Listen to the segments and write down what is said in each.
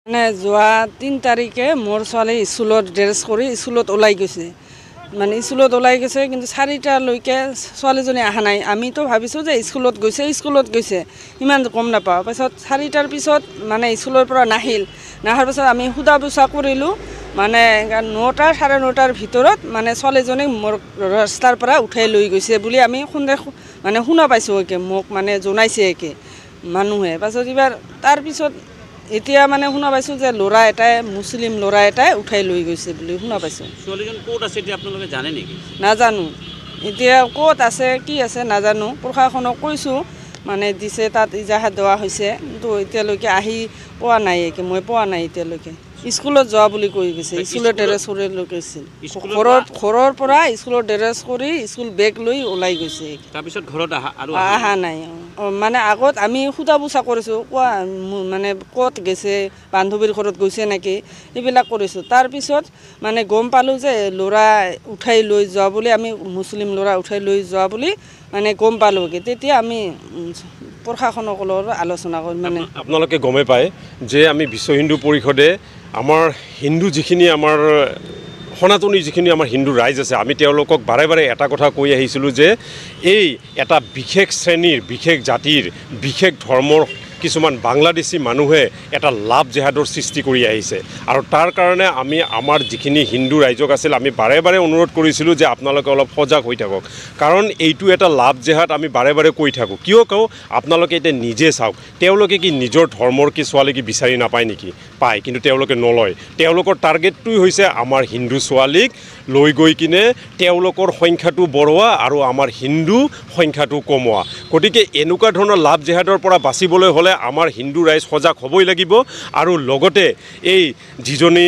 মানে যোৱা ৩ তাৰিখে মোৰ ছোৱালী স্কুলত ড্ৰেছ কৰি স্কুলত ওলাই গৈছে মানে স্কুলত ওলাই গৈছে কিন্তু 4টালৈকে ছোৱালীজনী অহা নাই আমিতো ভাবিছোঁ যে স্কুলত গৈছে ইমান গম নাপাওঁ পাছত 4টাৰ পিছত মানে স্কুলৰ পৰা নাহাৰ পাছত আমি সোধা পোছা কৰিলোঁ মানে 9টা 9:30টাৰ ভিতৰত মানে ছোৱালীজনীক মোৰ ৰাস্তাৰ পৰা উঠাই লৈ গৈছে বুলি আমি মানে শুনা পাইছোঁ একে মোক মানে জনাইছে একে মানুহে পাছত এবাৰ তাৰপিছত এতিয়া মানে শুনা পাইছোঁ যে ল'ৰা এটাই মুছলিম ল'ৰা এটাই উঠাই লৈ গৈছে বুলি শুনা পাইছোঁ। ছোৱালীজন ক'ত আছে এতিয়া আপোনালোকে জানে নেকি? নাজানো এতিয়া ক'ত আছে কি আছে নাজানো প্ৰশাসনক কৈছোঁ মানে দিছে তাত ইজাহাৰ দিয়া হৈছে কিন্তু এতিয়ালৈকে আহি পোৱা নাই মই পোৱা নাই এতিয়ালৈকে স্কুলত যোৱা বুলি কৈ গৈছে স্কুলত ড্ৰেছ কৰি লৈ গৈছিল ঘৰৰ পৰা স্কুলত ড্ৰেছ কৰি স্কুল বেগ লৈ ওলাই গৈছে তাৰপিছত ঘৰত অহা নাই মানে আগত আমি সোধা পোছা কৰিছোঁ কোৱা মানে ক'ত গৈছে বান্ধৱীৰ ঘৰত গৈছে নেকি এইবিলাক কৰিছোঁ তাৰপিছত মানে গম পালোঁ যে ল'ৰা উঠাই লৈ যোৱা বুলি আমি মুছলিম ল'ৰা উঠাই লৈ যোৱা বুলি মানে গম পালোঁ তেতিয়া আমি প্ৰশাসনৰ লগত আলোচনা কৰি মানে আপোনালোকে গমে পায় যে আমি বিশ্ব হিন্দু পৰিষদে আমাৰ হিন্দু যিখিনি আমাৰ সনাতনী যিখিনি আমাৰ হিন্দু ৰাইজ আছে আমি তেওঁলোকক বাৰে বাৰে এটা কথা কৈ আহিছিলোঁ যে এই এটা বিশেষ শ্ৰেণীৰ বিশেষ জাতিৰ বিশেষ ধৰ্মৰ কিছুমান বাংলাদেশী মানুহে এটা লাভ জেহাদৰ সৃষ্টি কৰি আহিছে আৰু তাৰ কাৰণে আমি আমাৰ যিখিনি হিন্দু ৰাইজক আছিল আমি বাৰে বাৰে অনুৰোধ কৰিছিলোঁ যে আপোনালোকে অলপ সজাগ হৈ থাকক কাৰণ এইটো এটা লাভ জেহাদ আমি বাৰে বাৰে কৈ থাকোঁ কিয় কওঁ আপোনালোকে এতিয়া নিজে চাওক তেওঁলোকে কি নিজৰ ধৰ্মৰ কি ছোৱালী কি বিচাৰি নাপায় নেকি পায় কিন্তু তেওঁলোকে নলয় তেওঁলোকৰ টাৰ্গেটটোই হৈছে আমাৰ হিন্দু ছোৱালীক লৈ গৈ কিনে তেওঁলোকৰ সংখ্যাটো বঢ়োৱা আৰু আমাৰ হিন্দু সংখ্যাটো কমোৱা গতিকে এনেকুৱা ধৰণৰ লাভ জেহাদৰ পৰা বাচিবলৈ হ'লে আমাৰ হিন্দু ৰাইজ সজাগ হ'বই লাগিব আৰু লগতে এই যিজনী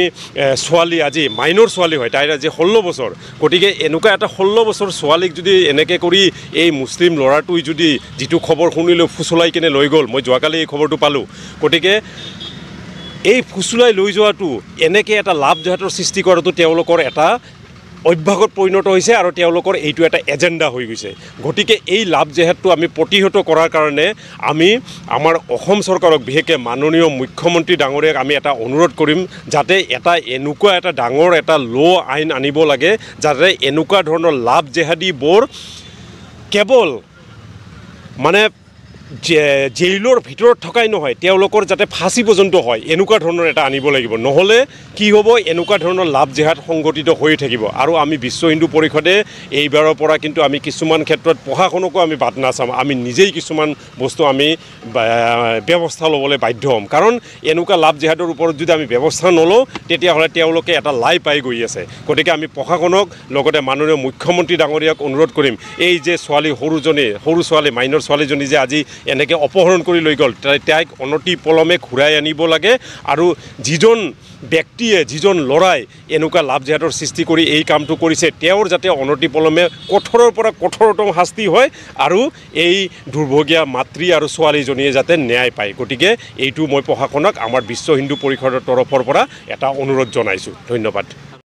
ছোৱালী আজি মাইনৰ ছোৱালী হয় তাইৰ আজি 16 বছৰ গতিকে এনেকুৱা এটা 16 বছৰ ছোৱালীক যদি এনেকৈ কৰি এই মুছলিম ল'ৰাটোই যদি যিটো খবৰ শুনিলোঁ ফুচলাই কিনে লৈ গ'ল মই যোৱাকালি এই খবৰটো পালোঁ গতিকে এই ফুচলাই লৈ যোৱাটো এনেকৈ এটা লাভ জেহাদৰ সৃষ্টি কৰাটো তেওঁলোকৰ এটা অভ্যাসত পৰিণত হৈছে আৰু তেওঁলোকৰ এইটো এটা এজেণ্ডা হৈ গৈছে গতিকে এই লাভ জেহাদটো আমি প্ৰতিহত কৰাৰ কাৰণে আমি আমাৰ অসম চৰকাৰক বিশেষকৈ মাননীয় মুখ্যমন্ত্ৰী ডাঙৰীয়াক আমি এটা অনুৰোধ কৰিম যাতে এনেকুৱা এটা ডাঙৰ এটা আইন আনিব লাগে যাতে এনেকুৱা ধৰণৰ লাভ জেহাদীবোৰ কেৱল মানে জেইলৰ ভিতৰত থকাই নহয় তেওঁলোকৰ যাতে ফাঁচি পৰ্যন্ত হয় এনেকুৱা ধৰণৰ এটা আনিব লাগিব নহ'লে কি হ'ব এনেকুৱা ধৰণৰ লাভ জেহাদ সংগঠিত হৈ থাকিব আৰু আমি বিশ্ব হিন্দু পৰিষদে এইবাৰৰ পৰা কিন্তু আমি কিছুমান ক্ষেত্ৰত প্ৰশাসনকো আমি বাদ নাচাম আমি নিজেই কিছুমান বস্তু আমি ব্যৱস্থা ল'বলৈ বাধ্য হ'ম কাৰণ এনেকুৱা লাভ জেহাদৰ ওপৰত যদি আমি ব্যৱস্থা নলওঁ তেতিয়াহ'লে তেওঁলোকে এটা লাই পাই গৈ আছে গতিকে আমি প্ৰশাসনক লগতে মাননীয় মুখ্যমন্ত্ৰী ডাঙৰীয়াক অনুৰোধ কৰিম এই যে সৰু ছোৱালী মাইনৰ ছোৱালীজনী যে আজি এনেকৈ অপহৰণ কৰি লৈ গ'ল তাইক অনতি পলমে ঘূৰাই আনিব লাগে আৰু যিজন ব্যক্তিয়ে যিজন ল'ৰাই এনেকুৱা লাভ জেহাদৰ সৃষ্টি কৰি এই কামটো কৰিছে তেওঁৰ যাতে অনতি পলমে কঠোৰৰ পৰা কঠোৰতম শাস্তি হয় আৰু এই দুৰ্ভগীয়া মাতৃ আৰু ছোৱালীজনীয়ে যাতে ন্যায় পায় গতিকে এইটো মই প্ৰশাসনক আমাৰ বিশ্ব হিন্দু পৰিষদৰ তৰফৰ পৰা এটা অনুৰোধ জনাইছোঁ ধন্যবাদ।